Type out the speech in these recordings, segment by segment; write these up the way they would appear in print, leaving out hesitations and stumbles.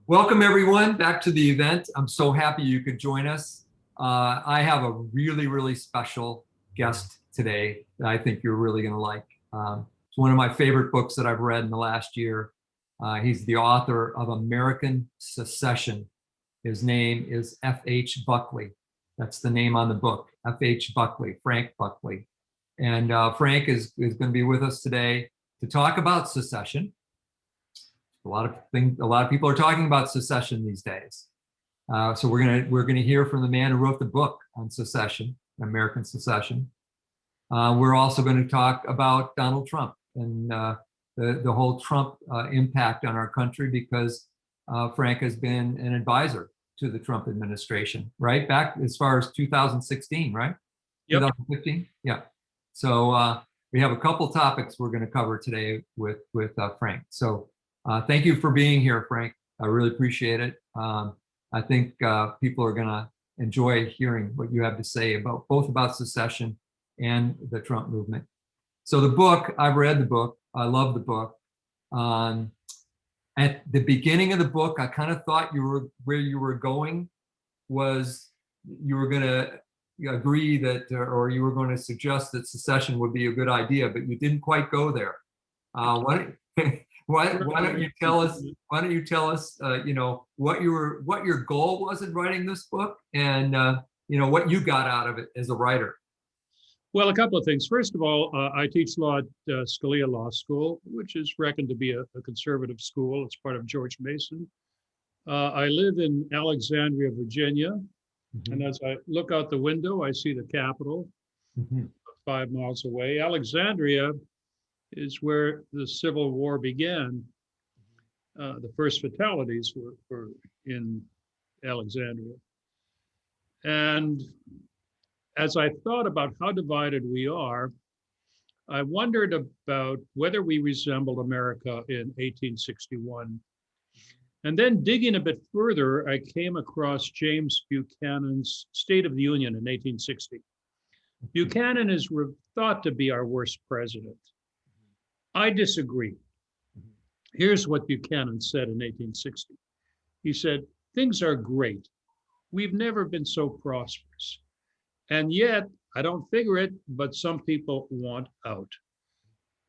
Welcome everyone back to the event. I'm so happy you could join us. I have a really special guest today that I think you're really going to like. It's one of my favorite books that I've read in the last year. He's the author of American Secession. His name is F.H. Buckley. That's the name on the book, F.H. Buckley, Frank Buckley. And Frank is going to be with us today to talk about secession. A lot of people are talking about secession these days. So we're gonna hear from the man who wrote the book on secession, American Secession. We're also going to talk about Donald Trump and the whole Trump impact on our country because Frank has been an advisor to the Trump administration, right? Back as far as 2016, right? Yep. 2015, yeah. So we have a couple topics we're going to cover today with Frank. So thank you for being here, Frank. I really appreciate it. I think people are going to enjoy hearing what you have to say about both about secession and the Trump movement. So the book, I've read the book. I love the book. At the beginning of the book, I kind of thought where you were going was you were going to agree that, or you were going to suggest that secession would be a good idea, but you didn't quite go there. Why don't you tell us? Why don't you tell us? What your goal was in writing this book, and what you got out of it as a writer. Well, a couple of things. First of all, I teach law at Scalia Law School, which is reckoned to be a conservative school. It's part of George Mason. I live in Alexandria, Virginia, and as I look out the window, I see the Capitol 5 miles away. Alexandria is where the Civil War began. The first fatalities were in Alexandria. And as I thought about how divided we are, I wondered about whether we resembled America in 1861. And then digging a bit further, I came across James Buchanan's State of the Union in 1860. Buchanan is thought to be our worst president. I disagree. Here's what Buchanan said in 1860. He said, "Things are great. We've never been so prosperous. And yet, I don't figure it, but some people want out."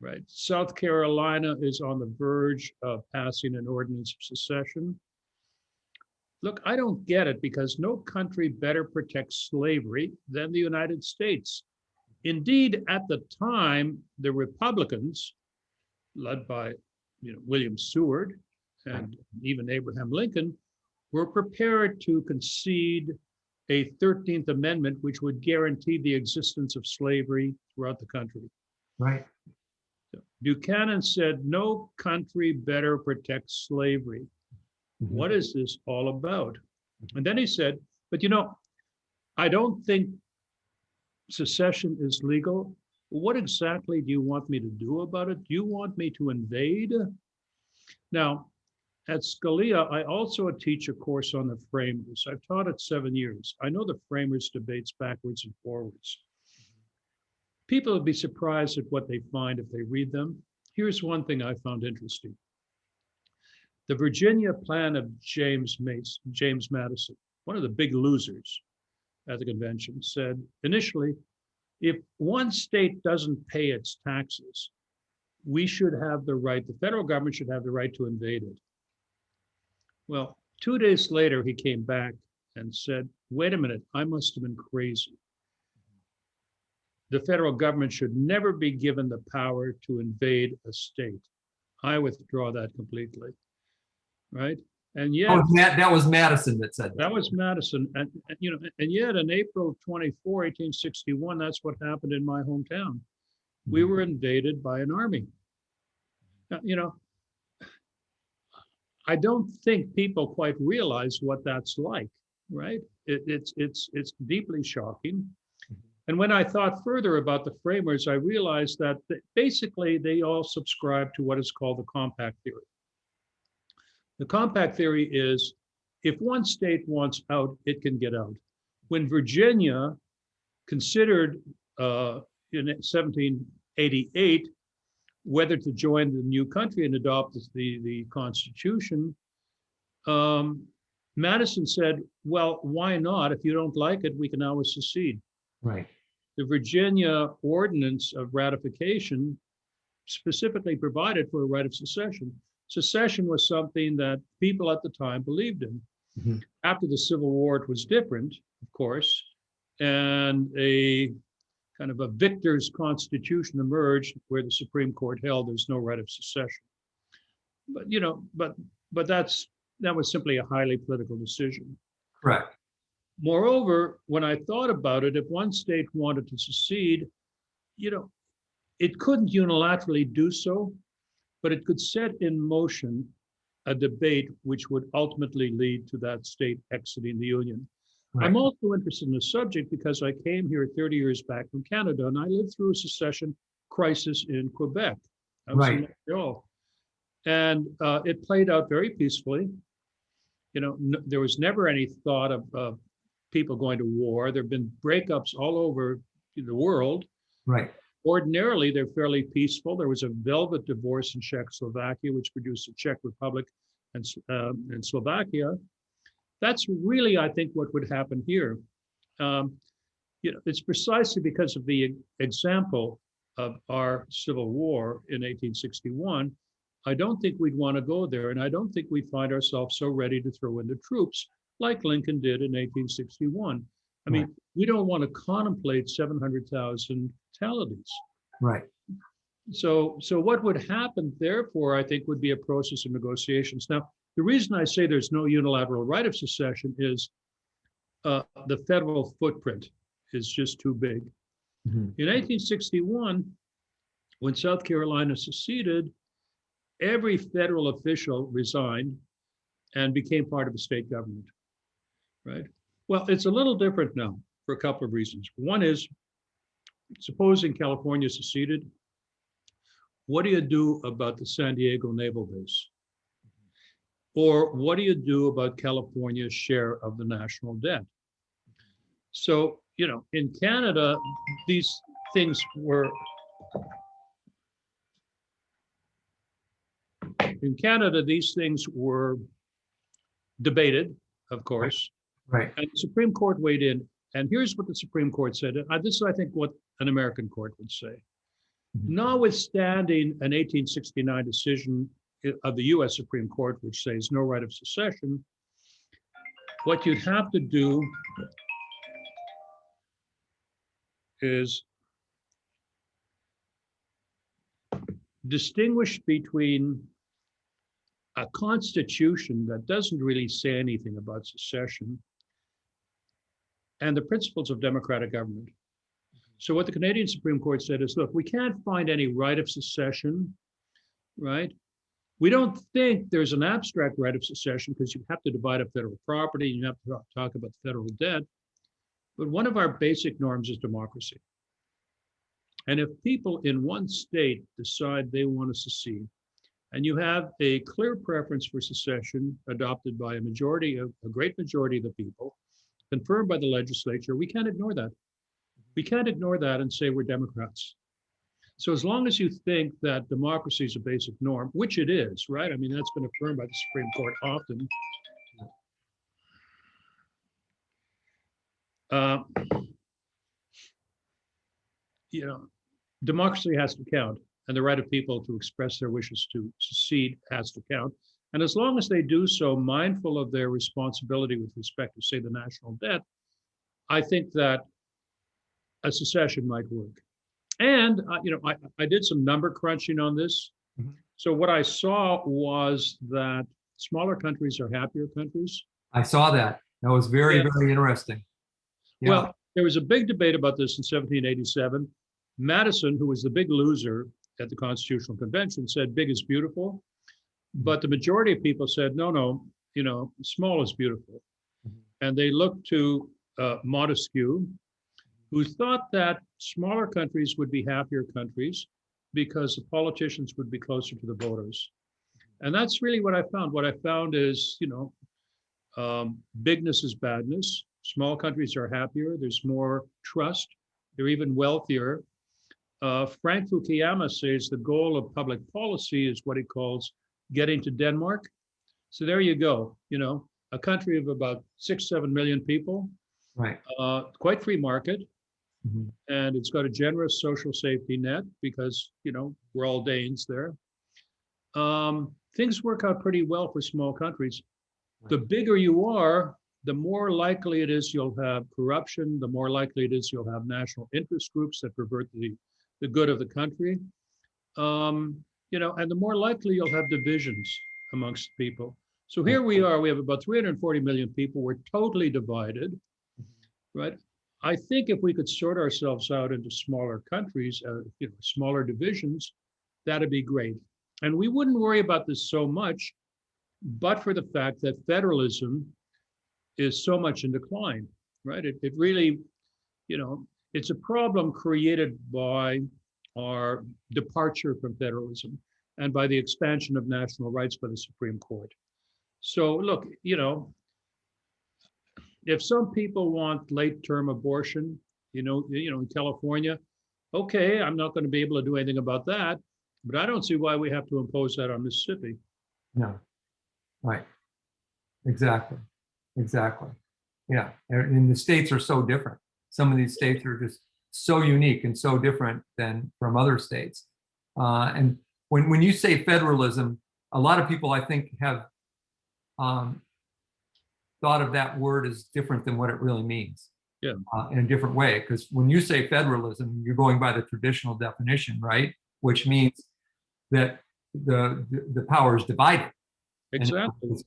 Right? South Carolina is on the verge of passing an ordinance of secession. Look, I don't get it because no country better protects slavery than the United States. Indeed, at the time, the Republicans, led by William Seward and even Abraham Lincoln, were prepared to concede a 13th Amendment, which would guarantee the existence of slavery throughout the country. Right. Buchanan said, no country better protects slavery. What is this all about? And then he said, but I don't think secession is legal. What exactly do you want me to do about it? Do you want me to invade? Now, at Scalia, I also teach a course on the framers. I've taught it 7 years. I know the framers' debates backwards and forwards. People would be surprised at what they find if they read them. Here's one thing I found interesting. The Virginia plan of James Madison, one of the big losers at the convention, said initially, if one state doesn't pay its taxes, we should have the right, the federal government should have the right to invade it. Well, 2 days later, he came back and said, wait a minute, I must have been crazy. The federal government should never be given the power to invade a state. I withdraw that completely, right? And yet that was Madison that said that. That was Madison, and yet in April 24, 1861, that's what happened in my hometown. We were invaded by an army. Now, I don't think people quite realize what that's like, right? It's deeply shocking. And when I thought further about the framers, I realized that basically they all subscribe to what is called the compact theory. The compact theory is if one state wants out, it can get out. When Virginia considered in 1788 whether to join the new country and adopt the Constitution, Madison said, well, why not? If you don't like it, we can always secede. Right. The Virginia Ordinance of Ratification specifically provided for a right of secession. Secession was something that people at the time believed in. Mhm. After the Civil War, it was different, of course, and a kind of a victor's constitution emerged where the Supreme Court held there's no right of secession. But that was simply a highly political decision. Correct. Moreover, when I thought about it, if one state wanted to secede, it couldn't unilaterally do so, but it could set in motion a debate which would ultimately lead to that state exiting the Union. Right. I'm also interested in the subject because I came here 30 years back from Canada, and I lived through a secession crisis in Quebec. I was in Montreal. And it played out very peacefully. There was never any thought of people going to war. There have been breakups all over the world. Right. Ordinarily, they're fairly peaceful. There was a velvet divorce in Czechoslovakia, which produced the Czech Republic and Slovakia. That's really, I think, what would happen here. It's precisely because of the example of our Civil War in 1861. I don't think we'd want to go there, and I don't think we find ourselves so ready to throw in the troops like Lincoln did in 1861. I mean, we don't want to contemplate 700,000 fatalities. Right. So what would happen, therefore, I think, would be a process of negotiations. Now, the reason I say there's no unilateral right of secession is the federal footprint is just too big. Mhm. In 1861, when South Carolina seceded, every federal official resigned and became part of the state government, right? Well, it's a little different now for a couple of reasons. One is, supposing California seceded, what do you do about the San Diego Naval Base? Or what do you do about California's share of the national debt? So, in Canada, these things were debated, of course. Right. And the Supreme Court weighed in. And here's what the Supreme Court said. This is, I think, what an American court would say. Mhm. Notwithstanding an 1869 decision of the US Supreme Court, which says no right of secession, what you'd have to do is distinguish between a constitution that doesn't really say anything about secession and the principles of democratic government. So what the Canadian Supreme Court said is, look, we can't find any right of secession, right? We don't think there's an abstract right of secession because you have to divide up federal property, and you have to talk about federal debt. But one of our basic norms is democracy. And if people in one state decide they want to secede, and you have a clear preference for secession adopted by a great majority of the people, confirmed by the legislature, we can't ignore that. We can't ignore that and say we're Democrats. So as long as you think that democracy is a basic norm, which it is, right? I mean, that's been affirmed by the Supreme Court often. Democracy has to count, and the right of people to express their wishes to secede has to count. And as long as they do so, mindful of their responsibility with respect to, say, the national debt, I think that a secession might work. And, I did some number crunching on this. Mhm. So what I saw was that smaller countries are happier countries. I saw that. That was very, Yeah. very interesting. Yeah. Well, there was a big debate about this in 1787. Madison, who was the big loser at the Constitutional Convention, said big is beautiful. But the majority of people said, no, small is beautiful. Mhm. And they looked to Montesquieu, who thought that smaller countries would be happier countries because the politicians would be closer to the voters. And that's really what I found. What I found is, bigness is badness. Small countries are happier. There's more trust. They're even wealthier. Frank Fukuyama says the goal of public policy is what he calls getting to Denmark. So there you go. A country of about 6-7 million people, Right. quite free market, Mhm. and it's got a generous social safety net because, we're all Danes there. Things work out pretty well for small countries. The bigger you are, the more likely it is you'll have corruption, the more likely it is you'll have national interest groups that pervert the good of the country. And the more likely you'll have divisions amongst people. So here we are, we have about 340 million people. We're totally divided, right? I think if we could sort ourselves out into smaller countries, smaller divisions, that'd be great. And we wouldn't worry about this so much, but for the fact that federalism is so much in decline, right? It really, it's a problem created by our departure from federalism and by the expansion of national rights by the Supreme Court. So look, if some people want late-term abortion, in California, okay, I'm not going to be able to do anything about that, but I don't see why we have to impose that on Mississippi. No. Right. Exactly. Exactly. Yeah. And the states are so different. Some of these states are just so unique and so different than from other states. And when you say federalism, a lot of people, I think, have thought of that word as different than what it really means. Yeah. In a different way. Because when you say federalism, you're going by the traditional definition, right? Which means that the power is divided. Exactly. And the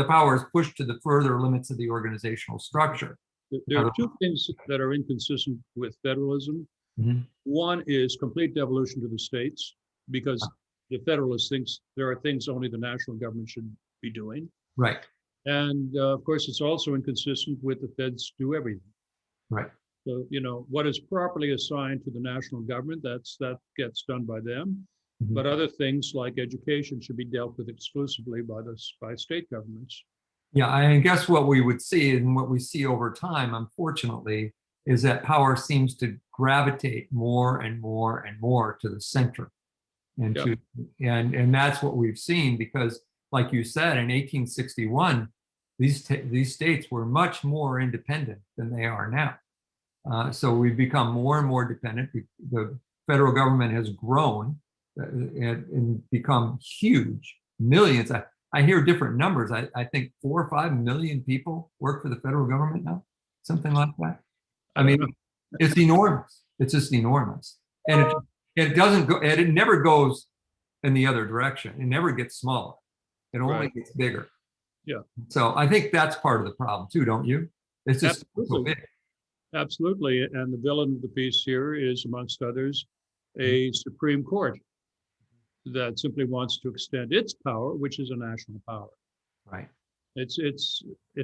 power is pushed to the further limits of the organizational structure. There are two things that are inconsistent with federalism. Mm-hmm. One is complete devolution to the states, because the federalist thinks there are things only the national government should be doing. Right. And of course, it's also inconsistent with the feds do everything. Right. So, what is properly assigned to the national government, that gets done by them. Mm-hmm. But other things like education should be dealt with exclusively by state governments. Yeah, I guess what we would see and what we see over time, unfortunately, is that power seems to gravitate more and more and more to the center. And and that's what we've seen, because like you said, in 1861, these states were much more independent than they are now. So we've become more and more dependent. The federal government has grown and become huge, millions. I hear different numbers. I think 4 or 5 million people work for the federal government now, something like that. I mean, it's enormous. It's just enormous, and it doesn't go. And it never goes in the other direction. It never gets smaller. It only gets bigger. Yeah. So I think that's part of the problem too, don't you? It's just so big. Absolutely. And the villain of the piece here is, amongst others, a Supreme Court that simply wants to extend its power, which is a national power. Right. It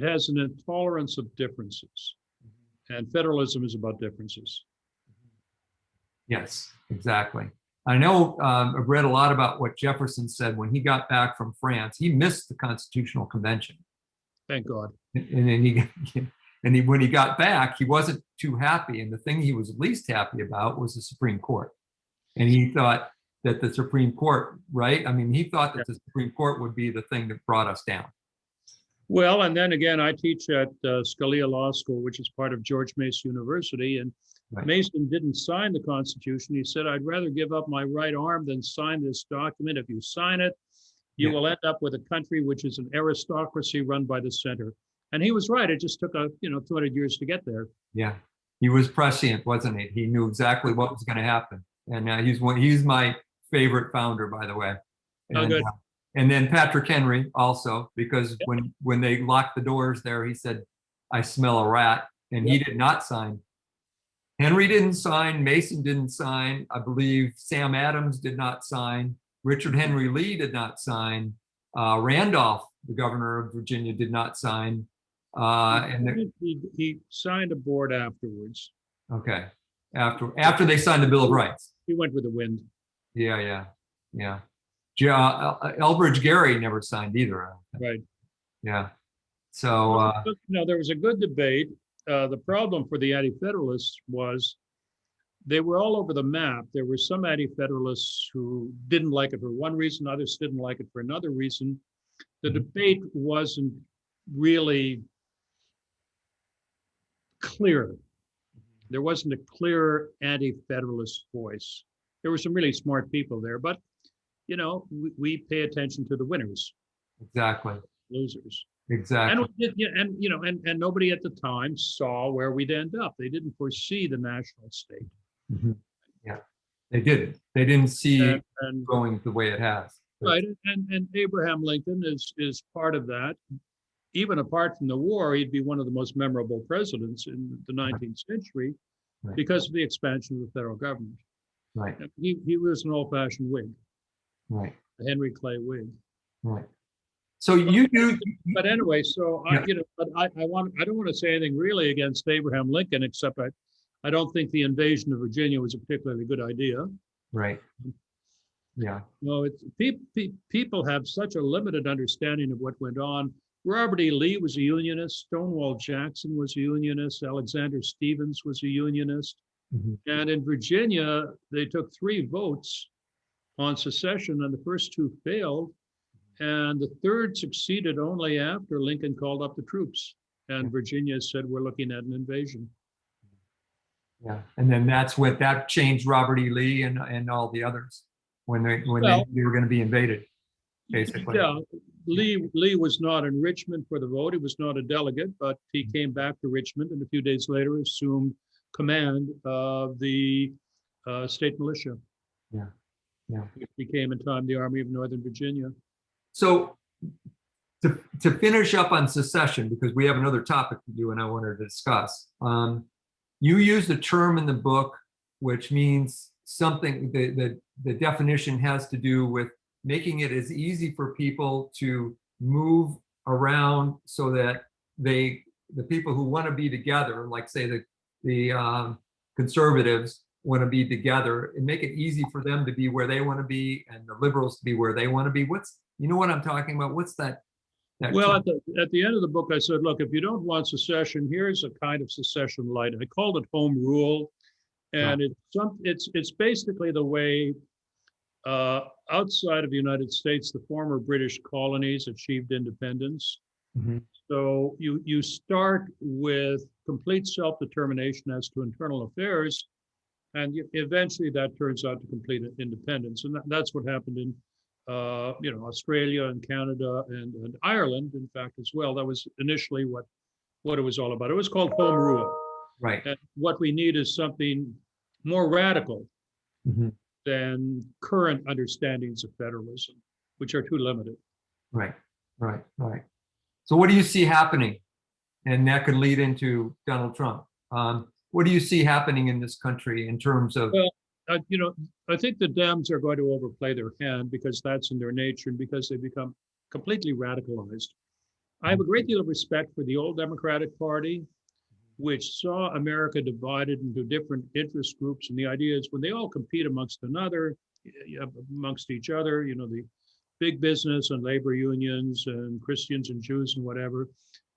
has an intolerance of differences, and federalism is about differences. Yes, exactly. I know I've read a lot about what Jefferson said when he got back from France. He missed the Constitutional Convention. Thank God. And then when he got back, he wasn't too happy. And the thing he was least happy about was the Supreme Court. And he thought that the Supreme Court, right? I mean, he thought that the Supreme Court would be the thing that brought us down. Well, and then again, I teach at Scalia Law School, which is part of George Mason University. And Mason didn't sign the Constitution. He said, I'd rather give up my right arm than sign this document. If you sign it, you will end up with a country which is an aristocracy run by the center. And he was right. It just took 200 years to get there. Yeah, he was prescient, wasn't he? He knew exactly what was going to happen. And he's my favorite founder, by the way. And, good. And then Patrick Henry also, because when they locked the doors there, he said, I smell a rat. And he did not sign. Henry didn't sign. Mason didn't sign. I believe Sam Adams did not sign. Richard Henry Lee did not sign. Randolph, the governor of Virginia, did not sign. And he signed a board afterwards. Okay. After they signed the Bill of Rights. He went with the wind. Yeah. Elbridge Gerry never signed either. Right. Yeah. So there was a good debate. The problem for the anti-federalists was they were all over the map. There were some anti-federalists who didn't like it for one reason, others didn't like it for another reason. The debate wasn't really clear. There wasn't a clear anti-federalist voice. There were some really smart people there, but we pay attention to the winners, Exactly. losers. Exactly. And nobody at the time saw where we'd end up. They didn't foresee the national state. Mhm. Yeah, they didn't. They didn't see And going the way it has. right, and Abraham Lincoln is part of that. Even apart from the war, he'd be one of the most memorable presidents in the 19th century Right. because of the expansion of the federal government. Right. He was an old-fashioned Whig, Right. a Henry Clay Whig. Right. So you do. But anyway, so Yeah. I don't want to say anything really against Abraham Lincoln, except I don't think the invasion of Virginia was a particularly good idea. Right. Yeah. No, it's people have such a limited understanding of what went on. Robert E. Lee was a Unionist. Stonewall Jackson was a Unionist. Alexander Stephens was a Unionist. Mhm. And in Virginia, they took 3 votes on secession, and the first 2 failed. And the third succeeded only after Lincoln called up the troops. And Virginia said, we're looking at an invasion. Yeah. And then that changed Robert E. Lee and all the others when they were going to be invaded, basically. Yeah, Lee was not in Richmond for the vote. He was not a delegate, but he came back to Richmond and a few days later assumed command of the state militia. Yeah. Yeah. Which became in time the Army of Northern Virginia. So to finish up on secession, because we have another topic you and I wanted to discuss, you used a term in the book which means something, the definition has to do with making it as easy for people to move around so that the people who want to be together, like say the conservatives want to be together, and make it easy for them to be where they want to be and the liberals to be where they want to be. You know what I'm talking about? What's that? Well, at the end of the book, I said, look, if you don't want secession, here's a kind of secession light. I called it home rule. And it's basically the way outside of the United States, the former British colonies achieved independence. Mm-hmm. So you start with complete self-determination as to internal affairs, and eventually that turns out to complete independence. And that's what happened in Australia and Canada and Ireland, in fact, as well. That was initially what it was all about. It was called home rule. Right. And what we need is something more radical Mm-hmm. than current understandings of federalism, which are too limited. Right. So what do you see happening? And that could lead into Donald Trump. What do you see happening in this country in terms of? Well, I think the Dems are going to overplay their hand because that's in their nature and because they become completely radicalized. I have a great deal of respect for the old Democratic Party, which saw America divided into different interest groups. And the idea is when they all compete amongst each other, the big business and labor unions and Christians and Jews and whatever,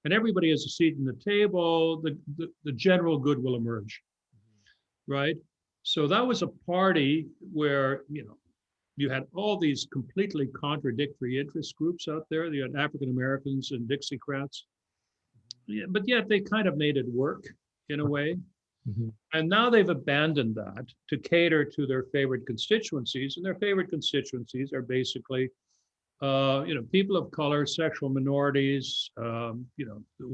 and everybody has a seat in the table, the general good will emerge, right? So that was a party where, you had all these completely contradictory interest groups out there. You had African Americans and Dixiecrats. Yeah, but yet they kind of made it work in a way. Mm-hmm. And now they've abandoned that to cater to their favorite constituencies. And their favorite constituencies are basically, people of color, sexual minorities, the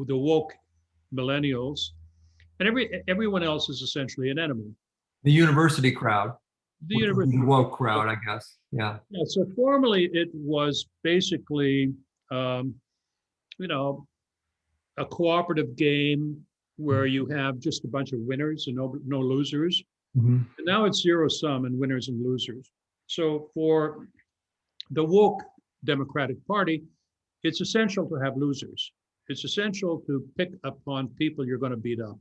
woke millennials, and everyone else is essentially an enemy. The university crowd. The woke crowd, I guess. Yeah. Yeah. So formally, it was basically, a cooperative game where you have just a bunch of winners and no losers. Mm-hmm. And now it's zero sum and winners and losers. So for the woke Democratic Party, it's essential to have losers. It's essential to pick upon people you're going to beat up.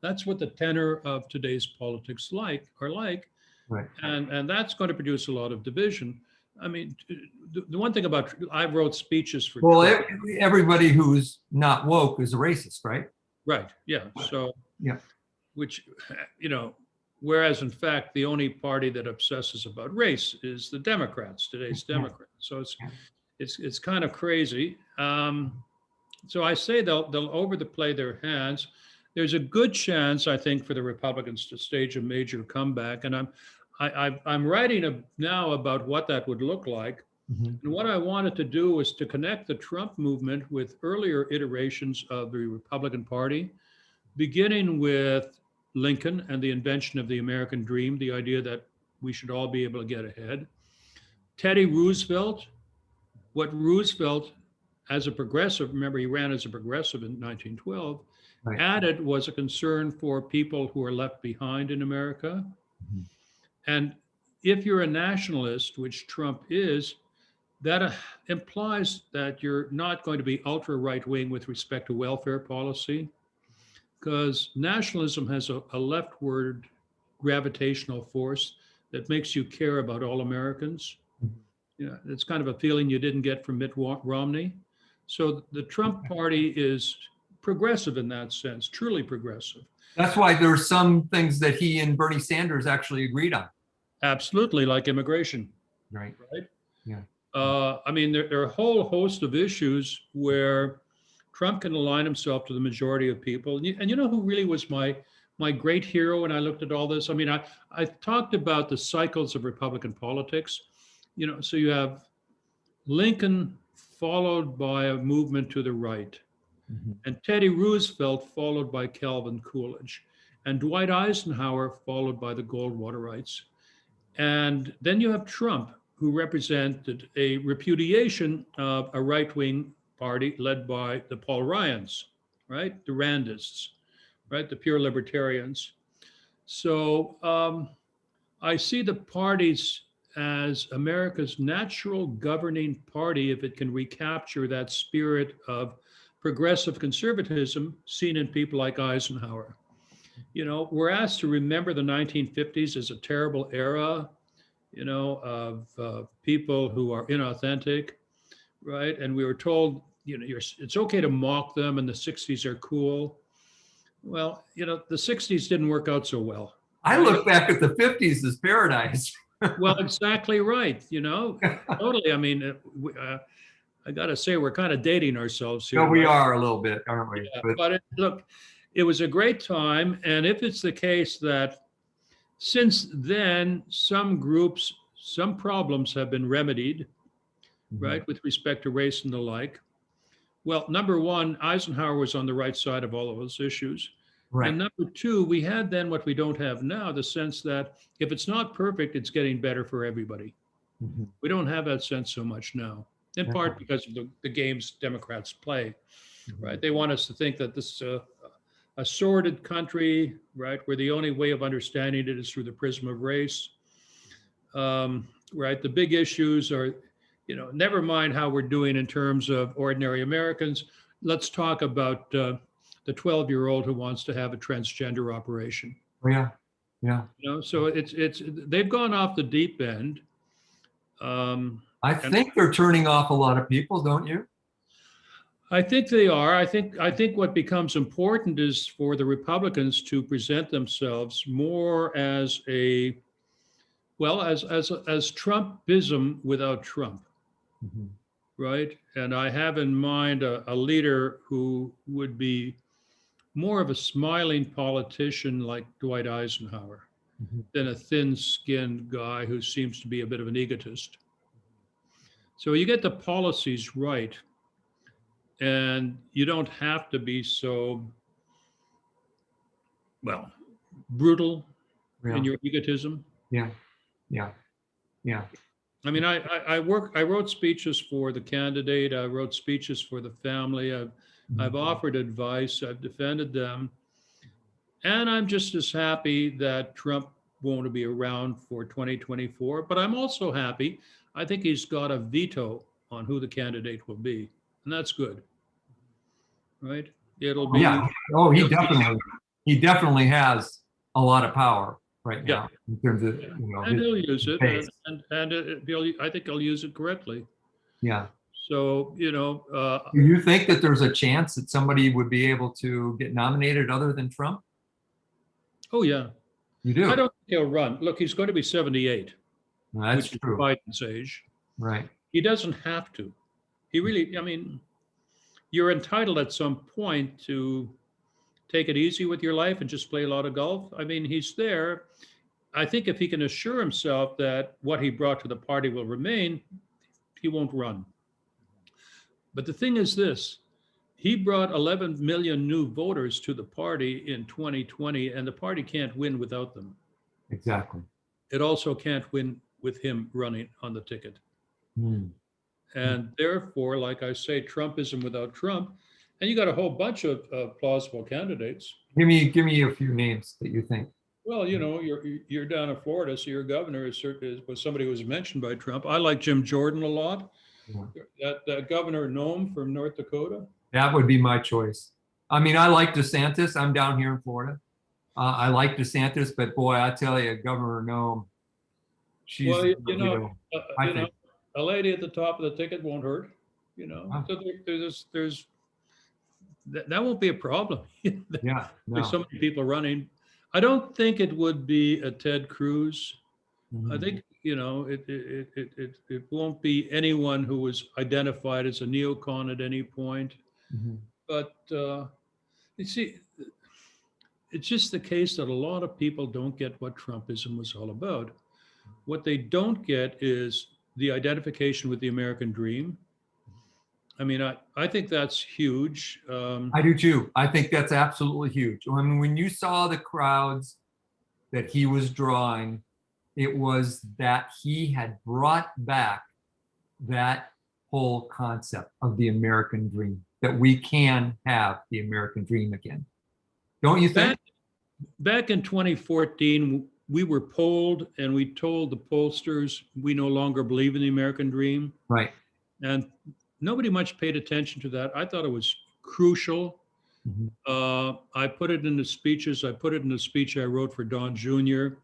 That's what the tenor of today's politics are like. Right. And that's going to produce a lot of division. I mean, the one thing about, I wrote speeches for. Well, everybody who's not woke is a racist, right? Right. Yeah. So, yeah. Which, Whereas in fact, the only party that obsesses about race is the Democrats, today's Democrats. So it's kind of crazy. So I say they'll overplay their hands. There's a good chance, I think, for the Republicans to stage a major comeback, and I'm writing now about what that would look like. Mhm. And what I wanted to do was to connect the Trump movement with earlier iterations of the Republican Party, beginning with Lincoln and the invention of the American dream, the idea that we should all be able to get ahead. Teddy Roosevelt, what Roosevelt, as a progressive, remember he ran as a progressive in 1912, Right. added was a concern for people who are left behind in America. Mhm. And if you're a nationalist, which Trump is, that implies that you're not going to be ultra right wing with respect to welfare policy, because nationalism has a leftward gravitational force that makes you care about all Americans. Mhm. Yeah, it's kind of a feeling you didn't get from Mitt Romney. So the Trump party is progressive in that sense, truly progressive. That's why there's some things that he and Bernie Sanders actually agreed on. Absolutely, like immigration. Right. Right. Yeah. I mean, there are a whole host of issues where Trump can align himself to the majority of people. And you know who really was my great hero when I looked at all this? I mean, I talked about the cycles of Republican politics. You know, so you have Lincoln followed by a movement to the right, Mhm. and Teddy Roosevelt followed by Calvin Coolidge, and Dwight Eisenhower followed by the Goldwaterites. And then you have Trump, who represented a repudiation of a right-wing party led by the Paul Ryans, right? The Randists, right? The pure libertarians. So I see the parties as America's natural governing party if it can recapture that spirit of progressive conservatism seen in people like Eisenhower. You know, we're asked to remember the 1950s as a terrible era, you know, of people who are inauthentic, right? And we were told, you know, it's okay to mock them, and the 60s are cool. Well, you know, the 60s didn't work out so well. I look back at the 50s as paradise. Well, exactly right. You know, totally. I mean, I got to say, we're kind of dating ourselves here. No, we right? are a little bit, aren't we? Yeah, But but look, it was a great time. And if it's the case that since then, some groups, some problems have been remedied, right, with respect to race and the like. Well, number one, Eisenhower was on the right side of all of those issues. right. And number two, we had then what we don't have now, the sense that if it's not perfect, it's getting better for everybody. Mhm. We don't have that sense so much now, in Yeah. part because of the games Democrats play, Mhm. right? They want us to think that this is a sordid country, right, where the only way of understanding it is through the prism of race. Right? The big issues are, you know, never mind how we're doing in terms of ordinary Americans. Let's talk about the 12-year-old who wants to have a transgender operation. Oh, yeah. Yeah. You know, so it's they've gone off the deep end. I think they're turning off a lot of people, don't you? I think they are. I think what becomes important is for the Republicans to present themselves more as a, well, as Trumpism without Trump, Mhm. right? And I have in mind a leader who would be more of a smiling politician like Dwight Eisenhower Mhm. than a thin-skinned guy who seems to be a bit of an egotist. So you get the policies right, and you don't have to be so, well, brutal Yeah. in your egotism. Yeah. Yeah. Yeah. I mean, I wrote speeches for the candidate. I wrote speeches for the family. I've offered advice. I've defended them. And I'm just as happy that Trump won't be around for 2024. But I'm also happy. I think he's got a veto on who the candidate will be. And that's good. Right? It'll be. Yeah. Oh, it'll be- he definitely has a lot of power right Yeah. now in terms of, you know, And his he'll use it. base. I think he'll use it correctly. Yeah. So, you know. Do you think that there's a chance that somebody would be able to get nominated other than Trump? Oh, yeah. You I do. don't think he'll run. Look, he's going to be 78, Well, that's which is true. Biden's age. Right. He doesn't have to. He really, I mean, you're entitled at some point to take it easy with your life and just play a lot of golf. I mean, he's there. I think if he can assure himself that what he brought to the party will remain, he won't run. But the thing is this, he brought 11 million new voters to the party in 2020, and the party can't win without them. Exactly. It also can't win with him running on the ticket. Hmm. And therefore, like I say, Trumpism without Trump, and you got a whole bunch of plausible candidates. Give me a few names that you think. Well, you know, you're down in Florida, so your governor was somebody who was mentioned by Trump. I like Jim Jordan a lot. Yeah. That Governor Nome from North Dakota. That would be my choice. I mean, I like DeSantis. I'm down here in Florida. I like DeSantis, but boy, I tell you, Governor Nome, she's, Well, I you know, think, a lady at the top of the ticket won't hurt. You know, Wow. so there's that won't be a problem. yeah, There's no. so many people running. I don't think it would be a Ted Cruz. I Mhm. think, you know, it won't be anyone who was identified as a neocon at any point. Mhm. But you see, it's just the case that a lot of people don't get what Trumpism was all about. What they don't get is the identification with the American dream. I mean, I think that's huge. I do too. I think that's absolutely huge. I mean, when you saw the crowds that he was drawing, it was that he had brought back that whole concept of the American dream, that we can have the American dream again. Don't you think? Back in 2014, we were polled and we told the pollsters we no longer believe in the American dream. Right. And nobody much paid attention to that. I thought it was crucial. Mhm. I put it in the speeches. I put it in the speech I wrote for Don Jr.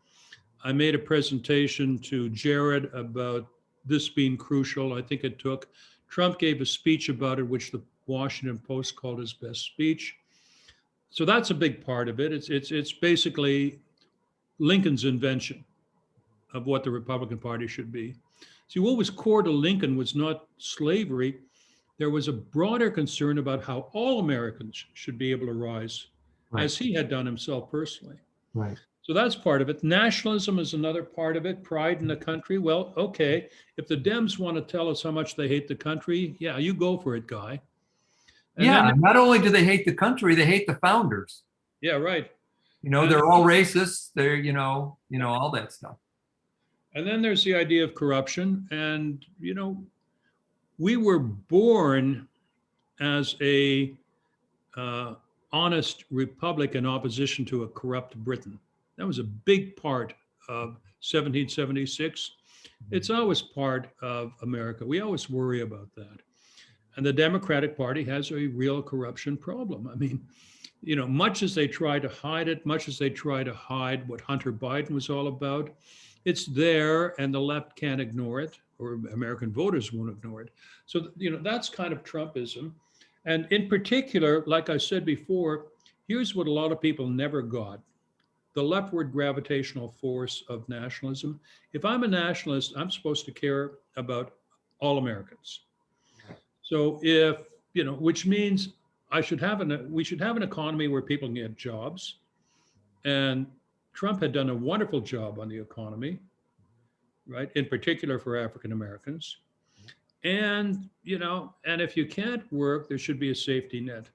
I made a presentation to Jared about this being crucial. I think it took. Trump gave a speech about it, which the Washington Post called his best speech. So that's a big part of it. It's basically Lincoln's invention of what the Republican Party should be. See, what was core to Lincoln was not slavery. There was a broader concern about how all Americans should be able to rise, Right. as he had done himself personally. Right. So that's part of it. Nationalism is another part of it. Pride in the country. Well, okay, if the Dems want to tell us how much they hate the country, yeah, you go for it, guy. And Yeah. then, Not only do they hate the country, they hate the founders. yeah, right. You know, And- they're all racist. They're, all that stuff. And then there's the idea of corruption. And, you know, we were born as a honest republic in opposition to a corrupt Britain. That was a big part of 1776. It's always part of America. We always worry about that. And the Democratic Party has a real corruption problem. I mean, you know, much as they try to hide it, much as they try to hide what Hunter Biden was all about, it's there and the left can't ignore it, or American voters won't ignore it. So, you know, that's kind of Trumpism. And in particular, like I said before, here's what a lot of people never got: the leftward gravitational force of nationalism. If I'm a nationalist, I'm supposed to care about all Americans. So if, you know, which means we should have an economy where people can get jobs. And Trump had done a wonderful job on the economy, right? In particular for African Americans. And, you know, and if you can't work, there should be a safety net.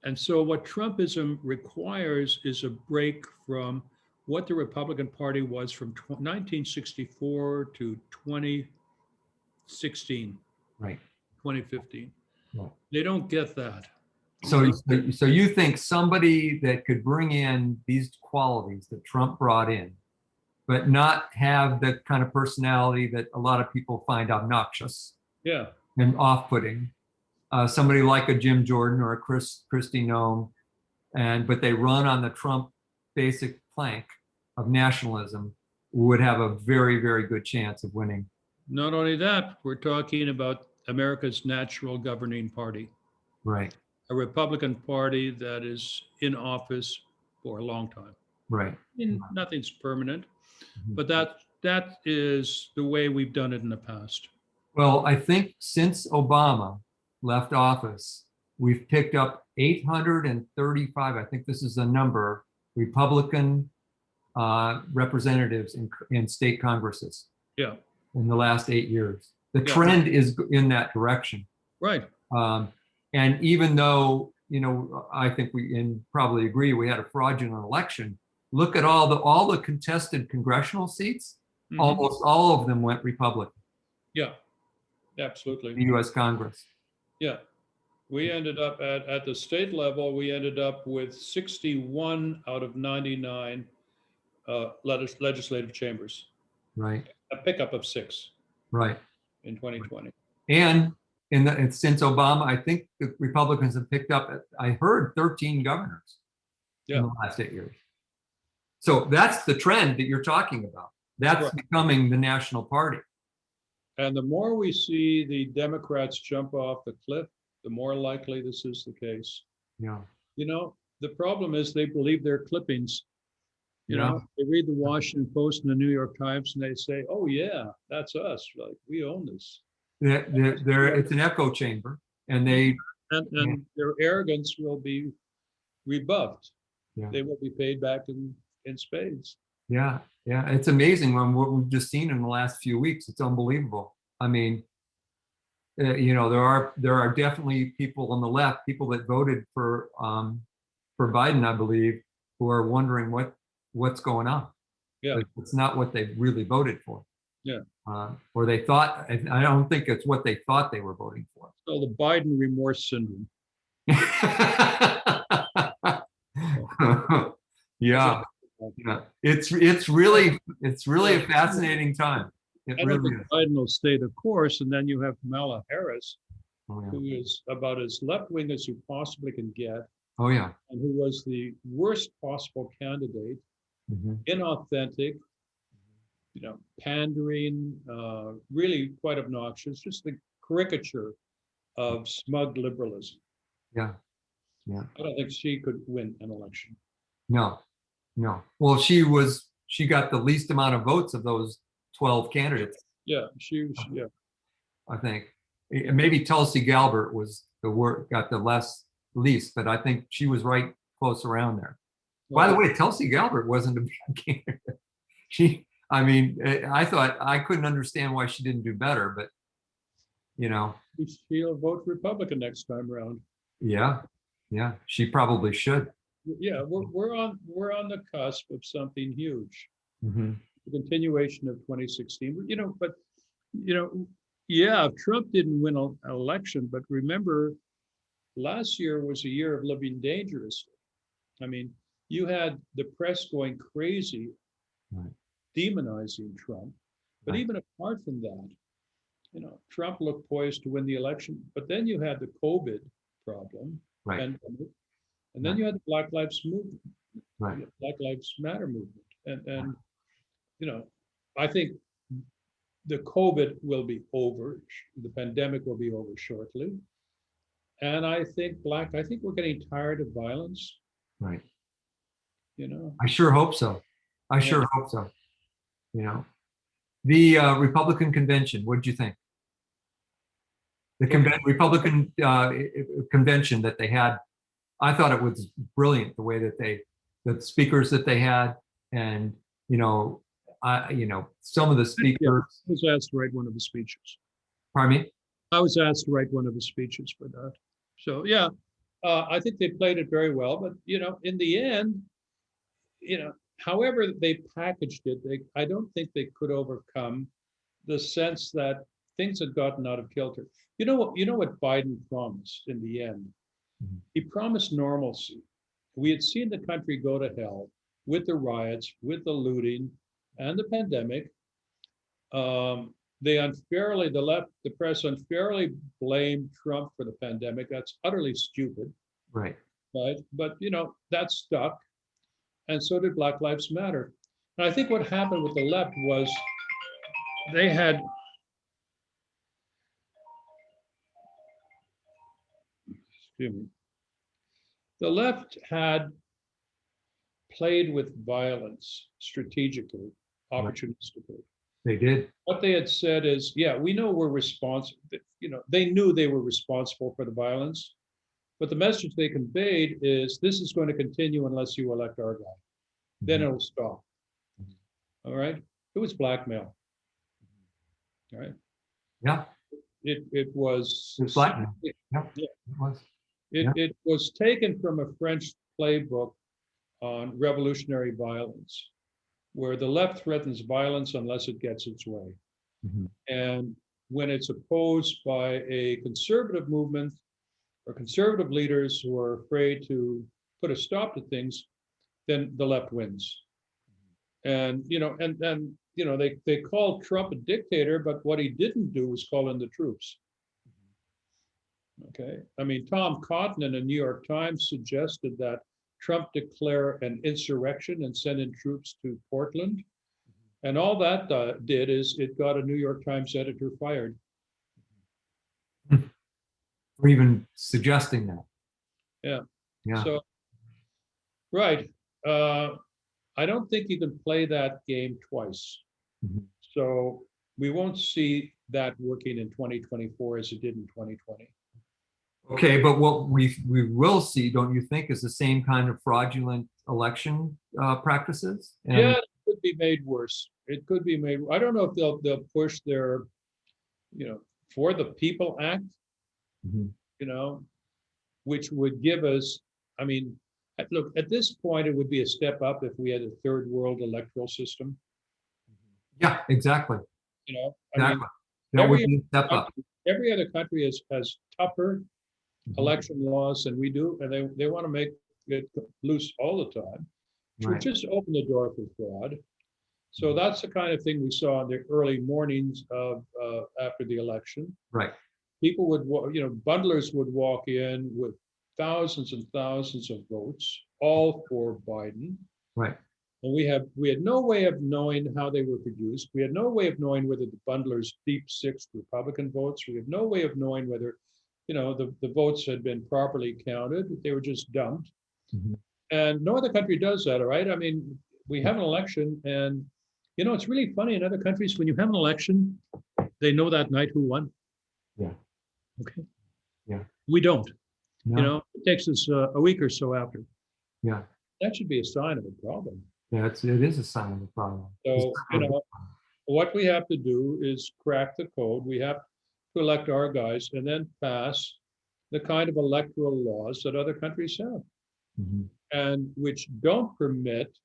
And so what Trumpism requires is a break from what the Republican Party was from 1964 to 2016, Right. 2015. Right. They don't get that. So you think somebody that could bring in these qualities that Trump brought in, but not have the kind of personality that a lot of people find obnoxious Yeah. and off-putting, somebody like a Jim Jordan or a Kristi Noem, but they run on the Trump basic plank of nationalism, would have a very, very good chance of winning. Not only that, we're talking about America's natural governing party, Right. a Republican Party that is in office for a long time. Right. I mean, nothing's permanent, Mhm. but that is the way we've done it in the past. Well, I think since Obama left office, we've picked up 835, I think this is the number, Republican representatives in state congresses Yeah, in the last 8 years. The yeah, trend is in that direction. right. Um, and even though, I think probably agree, we had a fraudulent election. Look at all the contested congressional seats. Mhm. Almost all of them went Republican, Yeah, absolutely. the U.S. Congress. Yeah. We ended up at the state level, we ended up with 61 out of 99 legislative chambers, Right, a pickup of 6 right. in 2020. And since Obama, I think the Republicans have picked up, I heard 13 governors in Yeah, the last 8 years. So that's the trend that you're talking about. That's right. becoming the national party. And the more we see the Democrats jump off the cliff, the more likely this is the case. Yeah. You know, the problem is they believe their clippings. You Yeah. know, they read the Washington Post and the New York Times and they say, oh, yeah, that's us. Like, we own this. It's an echo chamber, and And, they, yeah, and their arrogance will be rebuffed. yeah, They will be paid back in spades. yeah, yeah. It's amazing what we've just seen in the last few weeks. It's unbelievable. I mean, there are definitely people on the left, people that voted for Biden, I believe, who are wondering what's going on. Yeah, It's not what they really voted for. yeah. Or they thought. I don't think it's what they thought they were voting for. So the Biden remorse syndrome. Yeah, yeah. It's really a fascinating time. It I don't really think is. Biden will stay the course. And then you have Kamala Harris, Oh yeah. who is about as left wing as you possibly can get, Oh yeah. and who was the worst possible candidate, Mhm. inauthentic, pandering, really quite obnoxious, just the caricature of smug liberalism. Yeah. Yeah. I don't think she could win an election. No. No. Well, she got the least amount of votes of those 12 candidates, Yeah, yeah. I think. Maybe Tulsi Gabbard was got the least, but I think she was right close around there. By the way, Tulsi Gabbard wasn't a bad candidate. I mean, I thought I couldn't understand why she didn't do better, but you know, She'll vote Republican next time around. yeah, yeah, she probably should. Yeah, we're on the cusp of something huge. Hmm. The continuation of 2016. But you know, yeah, if Trump didn't win an election, but remember, last year was a year of living dangerously. I mean, you had the press going crazy, Right. demonizing Trump. But Right. even apart from that, Trump looked poised to win the election. But then you had the COVID problem, Right. pandemic, and then Right. you had the Black Lives movement, Right. Black Lives Matter movement, and I think the COVID will be over, the pandemic will be over shortly, and I think we're getting tired of violence. Right. You know, I sure hope so. I yeah. sure hope so. The Republican convention. What did you think? The Republican convention that they had. I thought it was brilliant the way that the speakers that they had, and some of the speakers. Yeah, I was asked to write one of the speeches. Pardon me? I was asked to write one of the speeches for that. So yeah, I think they played it very well. But in the end, however they packaged it, I don't think they could overcome the sense that things had gotten out of kilter. You know what Biden promised in the end? Mhm. He promised normalcy. We had seen the country go to hell with the riots, with the looting, and the pandemic. The press unfairly blamed Trump for the pandemic. That's utterly stupid, Right. right? But that stuck, and so did Black Lives Matter. And I think what happened with the left was they had, excuse me, the left had played with violence strategically, opportunistically. They did. What they had said is, yeah, we know we're responsible. They knew they were responsible for the violence, but the message they conveyed is this is going to continue unless you elect our guy. Then it'll stop. All right. It was blackmail. All right. Yeah. It was blackmail. Yeah. Yeah. It was. It was taken from a French playbook on revolutionary violence, where the left threatens violence unless it gets its way. And when it's opposed by a conservative movement or conservative leaders who are afraid to put a stop to things, then the left wins. And they called Trump a dictator, but what he didn't do was call in the troops. Okay, I mean, Tom Cotton in the New York Times suggested that Trump declare an insurrection and send in troops to Portland. And all that did is it got a New York Times editor fired. Or even suggesting that. Yeah. Yeah. So, right. I don't think you can play that game twice. So we won't see that working in 2024 as it did in 2020. Okay, but what we will see, don't you think, is the same kind of fraudulent election practices? And yeah, it could be made worse. It could be made. I don't know if they'll push their, For the People Act, which would give us. I mean, look, at this point, it would be a step up if we had a third world electoral system. Yeah, exactly. I Exactly. mean, That would be a step up. every other country has tougher election laws than we do, and they want to make it loose all the time, which would just open the door for fraud. So that's the kind of thing we saw in the early mornings of after the election. Right. People would, bundlers would walk in with thousands and thousands of votes, all for Biden. Right. And we had no way of knowing how they were produced. We had no way of knowing whether the bundlers deep sixed Republican votes. We had no way of knowing whether the votes had been properly counted. They were just dumped. And no other country does that, all right? I mean, we have an election, and, it's really funny in other countries, when you have an election, they know that night who won. Yeah. Okay. Yeah. We don't. No. It takes us a week or so after. Yeah. That should be a sign of a problem. Yeah, it is a sign of a problem. So, what we have to do is crack the code. We have to elect our guys and then pass the kind of electoral laws that other countries have, and which don't permit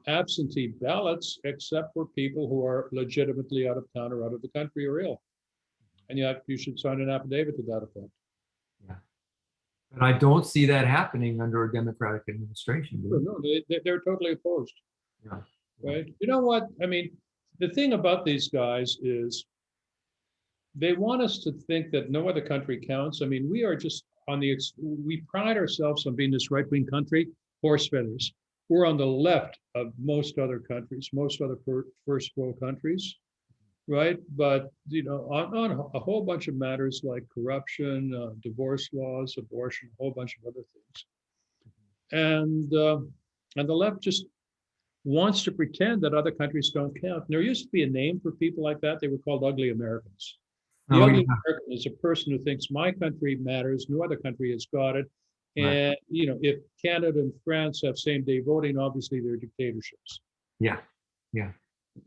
absentee ballots except for people who are legitimately out of town or out of the country or ill. And you should sign an affidavit to that effect. Yeah. But I don't see that happening under a Democratic administration. No, they're totally opposed. Yeah. Right. You know what? I mean, the thing about these guys is they want us to think that no other country counts. I mean, we are just we pride ourselves on being this right-wing country, horse feathers. We're on the left of most other countries, most other first world countries, right? But, on a whole bunch of matters like corruption, divorce laws, abortion, a whole bunch of other things. And the left just wants to pretend that other countries don't count. And there used to be a name for people like that. They were called ugly Americans. The ugly American is a person who thinks my country matters, no other country has got it. And, if Canada and France have same-day voting, obviously they're dictatorships. Yeah. Yeah.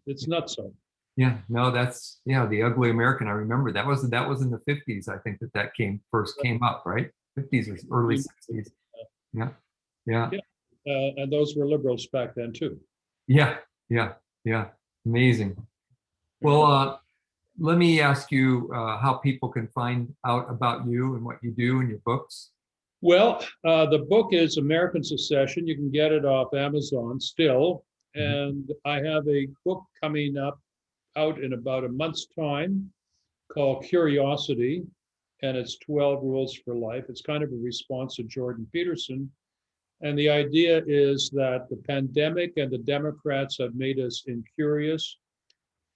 It's not so. Yeah. No, that's, the ugly American. I remember that was in the 50s. I think that first came up, right? 50s or early 60s. Yeah. Yeah. And those were liberals back then too. Yeah. Yeah. Yeah. Amazing. Well, let me ask you how people can find out about you and what you do in your books. Well, the book is American Secession. You can get it off Amazon still. And I have a book coming out in about a month's time called Curiosity. And it's 12 Rules for Life. It's kind of a response to Jordan Peterson. And the idea is that the pandemic and the Democrats have made us incurious.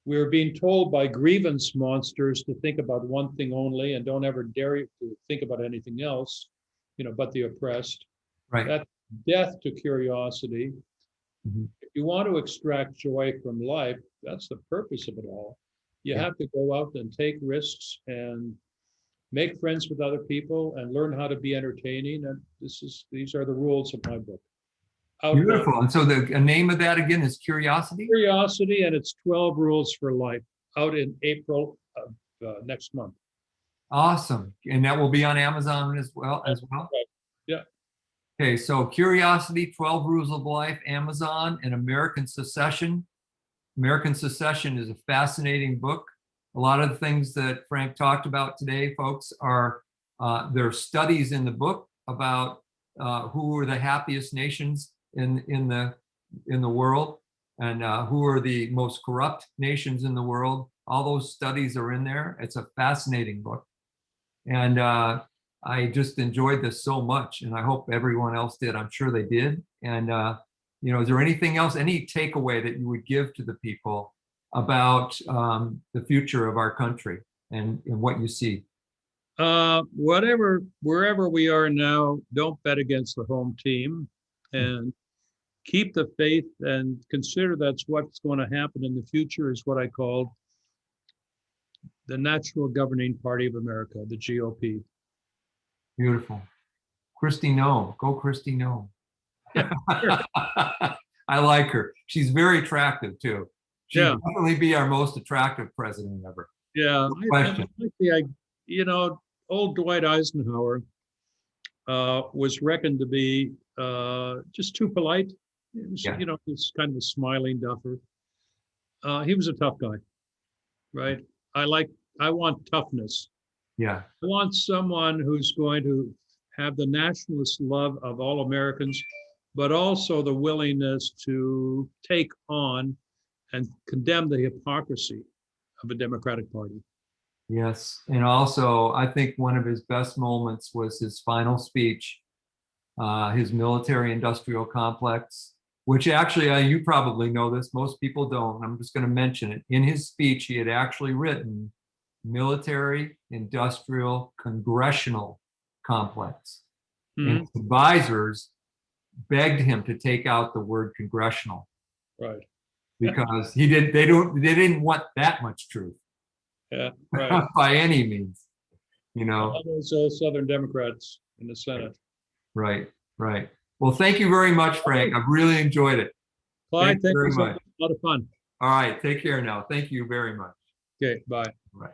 We're being told by grievance monsters to think about one thing only and don't ever dare to think about anything else, but the oppressed. Right. That's death to curiosity. Mhm. If you want to extract joy from life, that's the purpose of it all. You Yeah. have to go out and take risks and make friends with other people and learn how to be entertaining. And these are the rules of my book. Out now. Beautiful. And so the name of that again is Curiosity? Curiosity, and it's 12 Rules for Life, out in April of next month. Awesome. And that will be on Amazon as well. Right. Yeah. Okay, so Curiosity, 12 Rules of Life, Amazon, and American Secession. American Secession is a fascinating book. A lot of the things that Frank talked about today, folks, are there are studies in the book about who were the happiest nations in the world, and who are the most corrupt nations in the world. All those studies are in there. It's a fascinating book, and I just enjoyed this so much, and I hope everyone else did. I'm sure they did. And is there anything else, any takeaway that you would give to the people about the future of our country and what you see? Wherever we are now, don't bet against the home team, and keep the faith, and consider that's what's going to happen in the future, is what I called the natural governing party of America, the GOP. Beautiful. Christy No. Go Christy No. Yeah, sure. I like her. She's very attractive too. She'd Yeah. definitely be our most attractive president ever. Yeah. No question. Old Dwight Eisenhower was reckoned to be just too polite. He was, Yeah. He's kind of a smiling duffer. He was a tough guy, right? I want toughness. Yeah. I want someone who's going to have the nationalist love of all Americans, but also the willingness to take on and condemn the hypocrisy of a Democratic Party. Yes. And also, I think one of his best moments was his final speech, his military industrial complex, which actually, you probably know this, most people don't. I'm just going to mention it. In his speech, he had actually written military industrial congressional complex. Mhm. And his advisors begged him to take out the word congressional, Right. because they didn't want that much truth. Yeah. Right. By any means, All those Southern Democrats in the Senate. Right. Well, thank you very much, Frank. I've really enjoyed it. Clyde, Thank you very so much. much. A lot of fun. All right, take care now. Thank you very much. Okay, bye. All right.